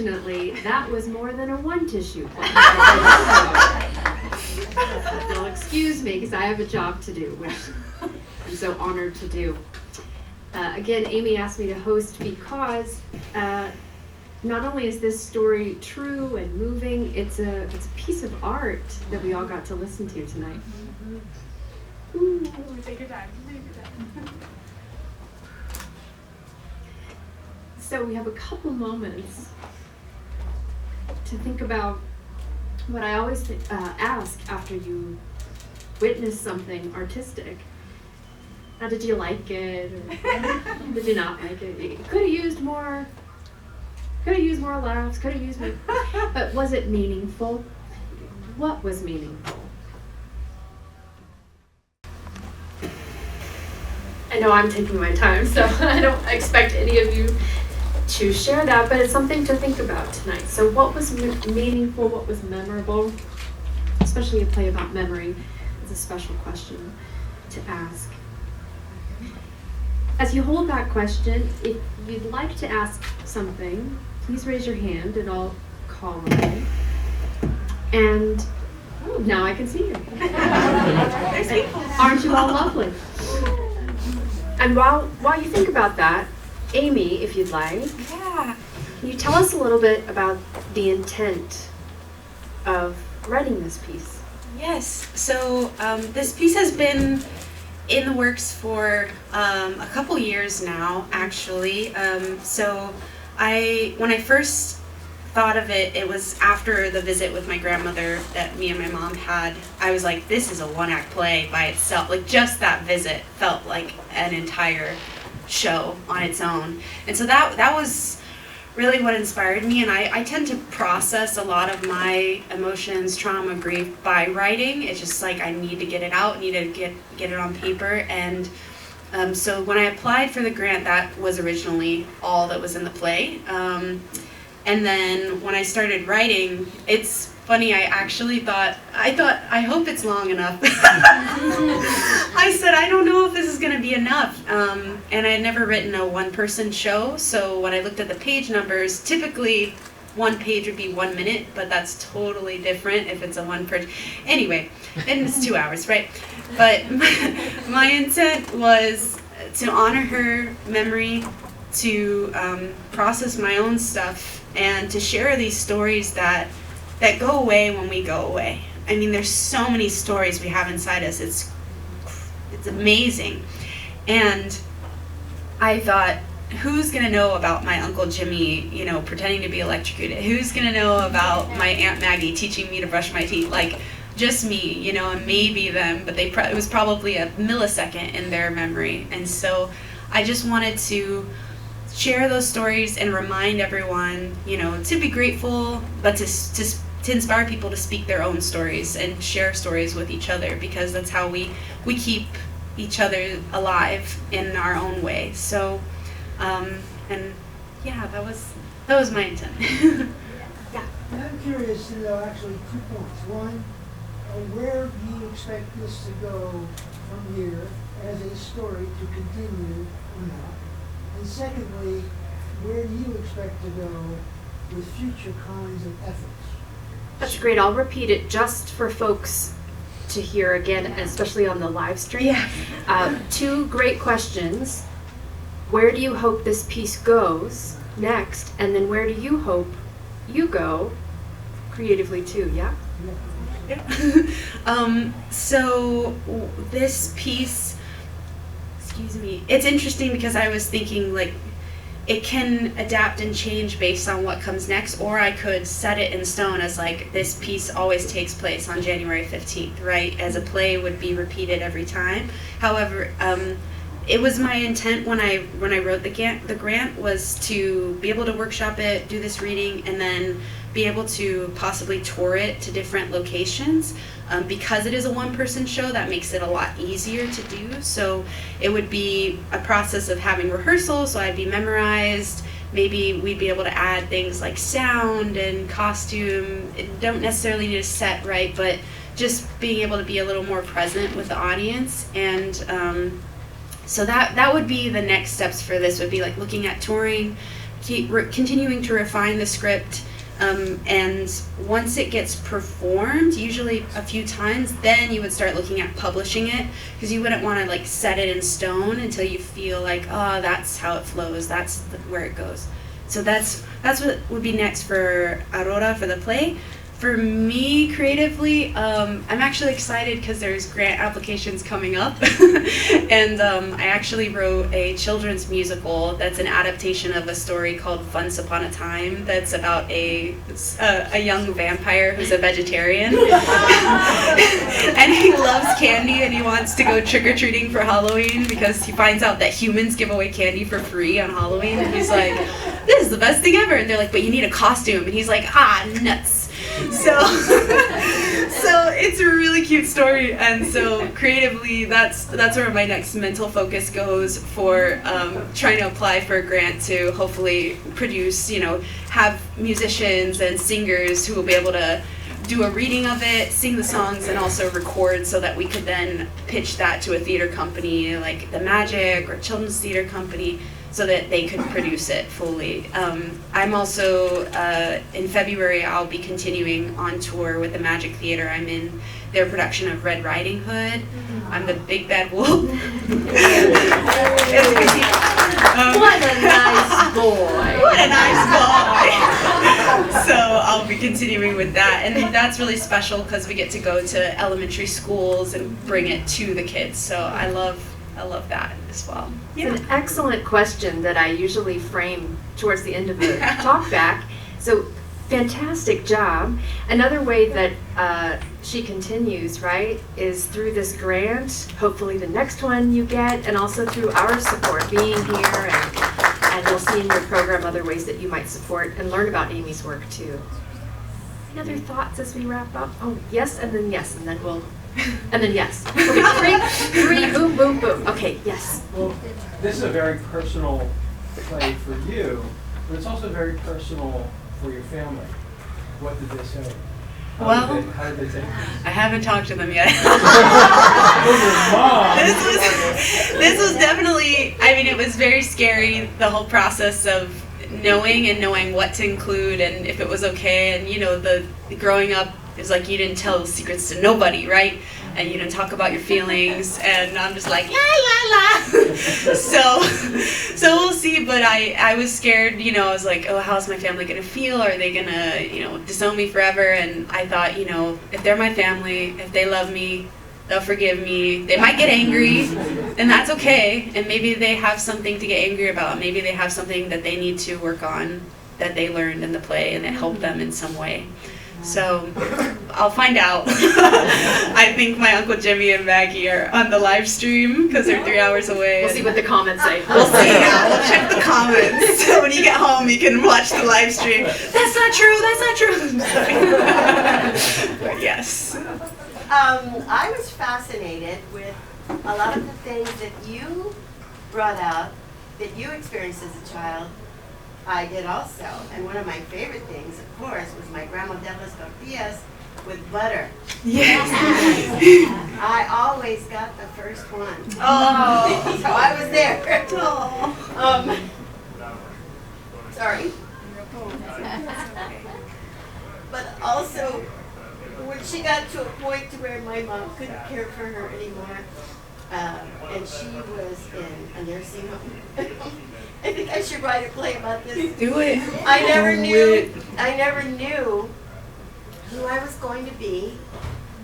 unfortunately, that was more than a one tissue point. Well, excuse me, because I have a job to do, which I'm so honored to do. Again, Amy asked me to host because not only is this story true and moving, it's a piece of art that we all got to listen to tonight. Ooh, take your time. So we have a couple moments to think about what I always ask after you witness something artistic. How did you like it? Or did you not like it? Could have used more laughs, could have used more, but was it meaningful? What was meaningful? I know I'm taking my time, so I don't expect any of you to share that, but it's something to think about tonight. So what was meaningful, what was memorable? Especially a play about memory is a special question to ask. As you hold that question, if you'd like to ask something, please raise your hand and I'll call on you. And now I can see you. Aren't you all lovely? And while you think about that, Amy, if you'd like, can you tell us a little bit about the intent of writing this piece? Yes, so this piece has been in the works for a couple years now, actually. So when I first thought of it, it was after the visit with my grandmother that me and my mom had. I was like, this is a one-act play by itself. Like, just that visit felt like an entire show on its own. And so that was really what inspired me, and I tend to process a lot of my emotions, trauma, grief by writing. It's just like I need to get it out, need to get it on paper. And so when I applied for the grant, that was originally all that was in the play. And then when I started writing, it's funny, I hope it's long enough. I said, I don't know if this is going to be enough. And I had never written a one-person show, so when I looked at the page numbers, typically one page would be 1 minute, but that's totally different if it's a one-person. Anyway, and it's 2 hours, right? But my intent was to honor her memory, to process my own stuff, and to share these stories that go away when we go away. I mean, there's so many stories we have inside us. It's amazing. And I thought, who's going to know about my Uncle Jimmy, pretending to be electrocuted? Who's going to know about my Aunt Maggie teaching me to brush my teeth? Like, just me, and maybe them, but it was probably a millisecond in their memory. And so I just wanted to share those stories and remind everyone, to be grateful, but to inspire people to speak their own stories and share stories with each other, because that's how we keep each other alive in our own way. So, and yeah, that was my intent. Yeah. I'm curious to know actually 2 points. One, where do you expect this to go from here as a story to continue or not? And secondly, where do you expect to go with future kinds of efforts? That's great. I'll repeat it just for folks to hear again, especially on the live stream. Yeah. 2 great questions. Where do you hope this piece goes next? And then where do you hope you go creatively too, yeah? So this piece, excuse me, it's interesting because I was thinking, like, it can adapt and change based on what comes next, or I could set it in stone as like, this piece always takes place on January 15th, right? As a play would be repeated every time. However, it was my intent when I wrote the grant was to be able to workshop it, do this reading, and then be able to possibly tour it to different locations. Because it is a one-person show, that makes it a lot easier to do. So it would be a process of having rehearsals, so I'd be memorized. Maybe we'd be able to add things like sound and costume. It don't necessarily need a set, right? But just being able to be a little more present with the audience. And so that would be the next steps for this, would be like looking at touring continuing to refine the script. And once it gets performed, usually a few times, then you would start looking at publishing it, because you wouldn't want to like set it in stone until you feel like, oh, that's how it flows, that's where it goes. So that's what would be next for Aurora, for the play. For me, creatively, I'm actually excited because there's grant applications coming up. And I actually wrote a children's musical that's an adaptation of a story called Once Upon a Time, that's about a young vampire who's a vegetarian. And he loves candy, and he wants to go trick-or-treating for Halloween because he finds out that humans give away candy for free on Halloween. And he's like, this is the best thing ever. And they're like, but you need a costume. And he's like, nuts. So it's a really cute story, and so creatively, that's where my next mental focus goes for trying to apply for a grant to hopefully produce, have musicians and singers who will be able to do a reading of it, sing the songs, and also record, so that we could then pitch that to a theater company like the Magic or Children's Theater Company, so that they could produce it fully. I'm also, in February, I'll be continuing on tour with the Magic Theater. I'm in their production of Red Riding Hood. I'm the big bad wolf. What a nice boy. What a nice boy. So I'll be continuing with that. And that's really special because we get to go to elementary schools and bring it to the kids. So I love that as well. It's an excellent question that I usually frame towards the end of the talk back. So, fantastic job. Another way that she continues, right, is through this grant, hopefully the next one you get, and also through our support, being here, and you'll see in your program other ways that you might support and learn about Amy's work too. Any other thoughts as we wrap up? Oh, yes, and then yes, and then we'll... And then yes. Okay, three, boom, boom, boom. Okay, yes. Well, this is a very personal play for you, but it's also very personal for your family. What did they say? How did they take this? I haven't talked to them yet. Mom. This was definitely, it was very scary, the whole process of knowing what to include and if it was okay. And the growing up, it was like you didn't tell secrets to nobody, right? And you didn't talk about your feelings, and I'm just like, la la la. So we'll see, but I was scared, I was like, oh, how's my family gonna feel? Are they gonna, disown me forever? And I thought, if they're my family, if they love me, they'll forgive me. They might get angry, and that's okay. And maybe they have something to get angry about. Maybe they have something that they need to work on that they learned in the play and that helped them in some way. So I'll find out. I think my Uncle Jimmy and Maggie are on the live stream because they're 3 hours away. We'll see what the comments say. We'll see. We'll check the comments. So when you get home, you can watch the live stream. That's not true. That's not true. But yes. I was fascinated with a lot of the things that you brought up, that you experienced as a child. I did also, and one of my favorite things, of course, was my grandma Deborah's tortillas with butter. Yes. I always got the first one. Oh. So I was there. Oh. Sorry. But also, when she got to a point to where my mom couldn't care for her anymore, and she was in a nursing home. I think I should write a play about this. Do it. I never knew who I was going to be,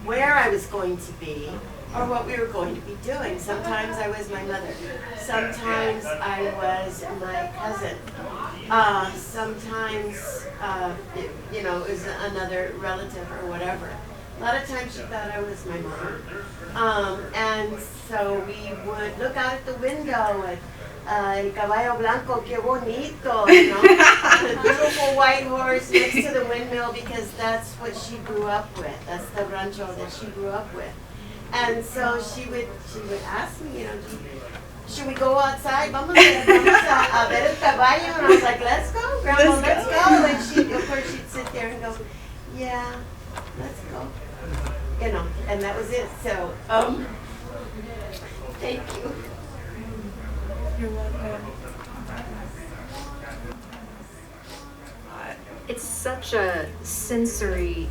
where I was going to be, or what we were going to be doing. Sometimes I was my mother. Sometimes I was my cousin. Sometimes, it was another relative or whatever. A lot of times she thought I was my mom. And so we would look out at the window and el caballo blanco, qué bonito, the beautiful white horse next to the windmill, because that's what she grew up with. That's the rancho that she grew up with. And so she would ask me, should we go outside? Vamos a ver el caballo. And I was like, let's go, Grandma, let's go. And of course, she'd sit there and go, yeah, let's go. And that was it. So, thank you. You're welcome. it's such a sensory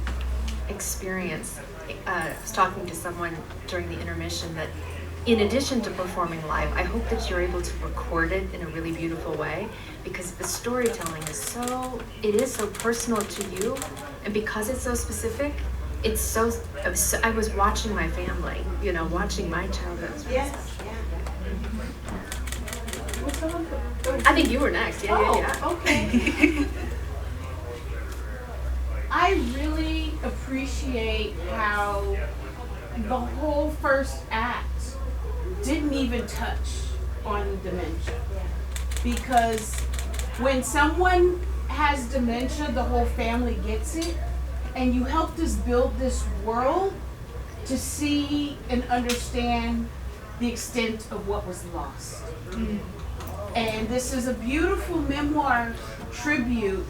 experience. I was talking to someone during the intermission that in addition to performing live, I hope that you're able to record it in a really beautiful way, because the storytelling is so personal to you, and because it's so specific, I was watching my family, watching my childhood. Yes, I think you were next. Yeah. Okay. I really appreciate how the whole first act didn't even touch on dementia. Because when someone has dementia, the whole family gets it. And you helped us build this world to see and understand the extent of what was lost. And this is a beautiful memoir tribute.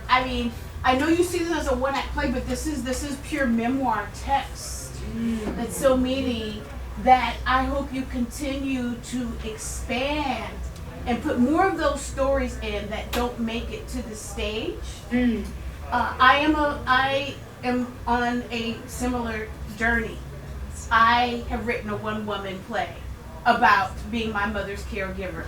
I mean, I know you see this as a one-act play, but this is pure memoir text. That's so meaty that I hope you continue to expand and put more of those stories in that don't make it to the stage. I am on a similar journey. I have written a one-woman play about being my mother's caregiver,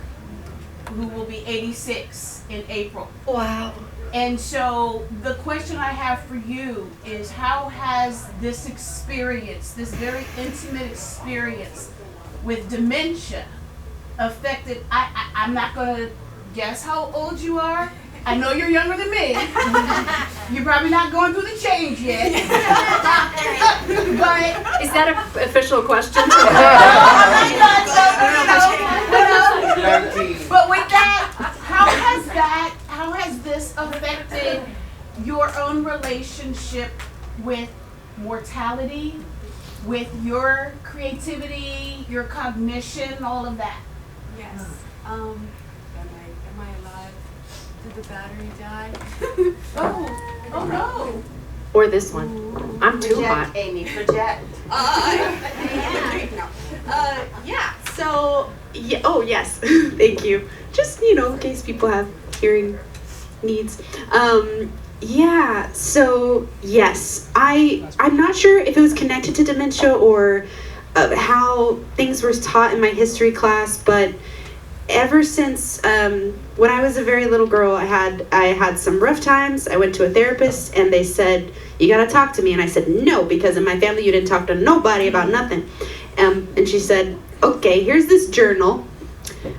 who will be 86 in April. Wow. And so the question I have for you is, how has this experience, this very intimate experience with dementia affected, I'm not going to guess how old you are. I know you're younger than me. You're probably not going through the change yet. But Is that an official question? But with that, how has this affected your own relationship with mortality, with your creativity, your cognition, all of that? Yes. Am I alive? Did the battery die? Oh no. Or this one? I'm too project, hot. Amy, project. Yeah. So, oh yes, thank you. Just, in case people have hearing needs. Yeah, so yes, I'm not sure if it was connected to dementia or how things were taught in my history class, but ever since when I was a very little girl, I had some rough times. I went to a therapist and they said, you gotta talk to me. And I said, no, because in my family you didn't talk to nobody about nothing. And she said, okay, here's this journal.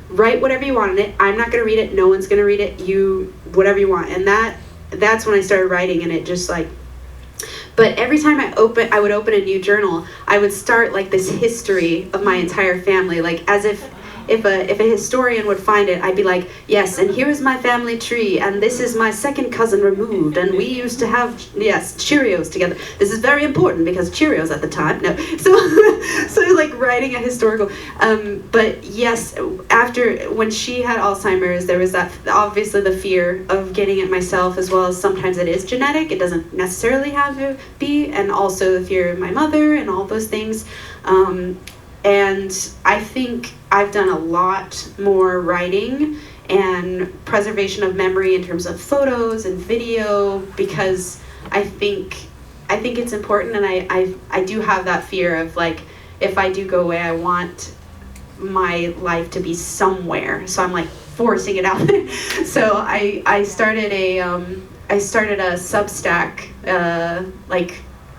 Write whatever you want in it. I'm not gonna read it. No one's gonna read it. You, whatever you want. And that's when I started writing, and it just but every time I would open a new journal, I would start this history of my entire family, as if a historian would find it, I'd be like, yes, and here is my family tree, and this is my second cousin removed, and we used to have, yes, Cheerios together. This is very important because Cheerios at the time, no. So writing a historical, but yes, when she had Alzheimer's, there was that, obviously the fear of getting it myself, as well as sometimes it is genetic, it doesn't necessarily have to be, and also the fear of my mother and all those things. And I think I've done a lot more writing and preservation of memory in terms of photos and video, because I think it's important, and I do have that fear of if I do go away, I want my life to be somewhere, so I'm forcing it out there. So I started a Substack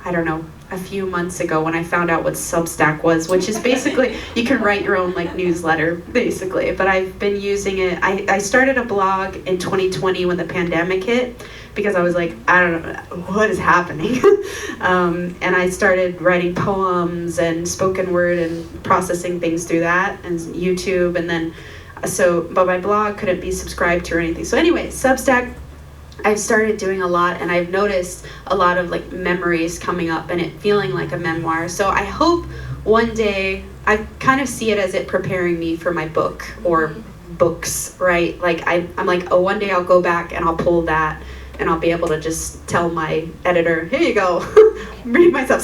I don't know, a few months ago when I found out what Substack was, which is basically, you can write your own newsletter, basically. But I've been using it. I started a blog in 2020 when the pandemic hit, because I was I don't know, what is happening? And I started writing poems and spoken word and processing things through that, and YouTube, and then, but my blog couldn't be subscribed to or anything. So anyway, Substack, I've started doing a lot, and I've noticed a lot of memories coming up and it feeling like a memoir. So I hope one day, I kind of see it as it preparing me for my book or books, right? I'm one day I'll go back and I'll pull that and I'll be able to just tell my editor, here you go, read my stuff.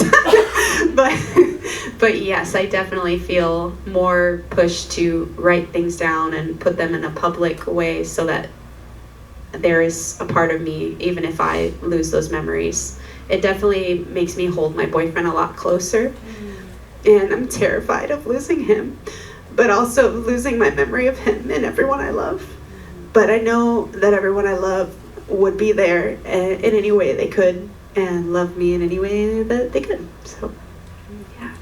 But yes, I definitely feel more pushed to write things down and put them in a public way, so that there is a part of me, even if I lose those memories. It definitely makes me hold my boyfriend a lot closer, and I'm terrified of losing him, but also losing my memory of him and everyone I love. But I know that everyone I love would be there in any way they could and love me in any way that they could. So, yeah.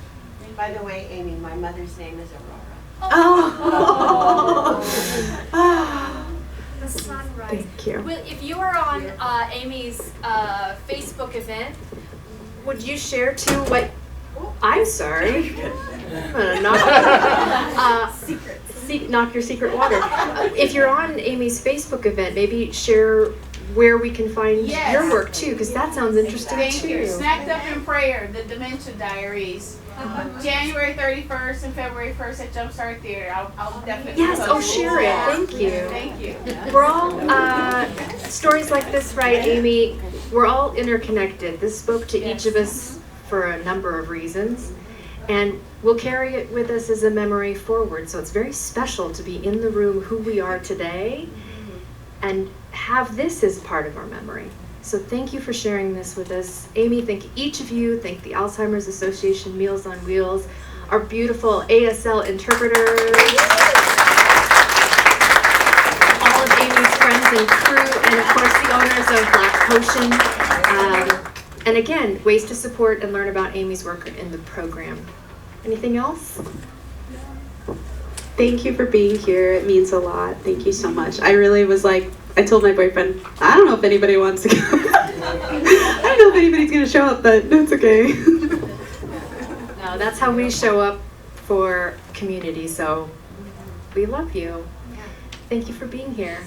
And by the way, Amy, my mother's name is Aurora. Oh. The sunrise. Thank you. Well, if you are on Amy's Facebook event, would you share too what? I'm sorry. I'm gonna knock your secret water. If you're on Amy's Facebook event, maybe share where we can find Yes. your work too, because that sounds interesting Thank too. you. Snacked Up in Prayer, the Dementia Diaries. January 31st and February 1st at Jumpstart Theater. I'll definitely Yes, post oh share it. Yeah. Thank you. Thank you. We're all stories like this, right, Amy? We're all interconnected. This spoke to each of us for a number of reasons, and we'll carry it with us as a memory forward. So it's very special to be in the room who we are today and have this as part of our memory. So thank you for sharing this with us. Amy, thank each of you. Thank the Alzheimer's Association, Meals on Wheels, our beautiful ASL interpreters, all of Amy's friends and crew, and of course the owners of Black Potion. And again, ways to support and learn about Amy's work in the program. Anything else? Thank you for being here. It means a lot. Thank you so much. I really was like, I told my boyfriend, I don't know if anybody wants to go. I don't know if anybody's going to show up, but it's okay. No, that's how we show up for community, so we love you. Thank you for being here.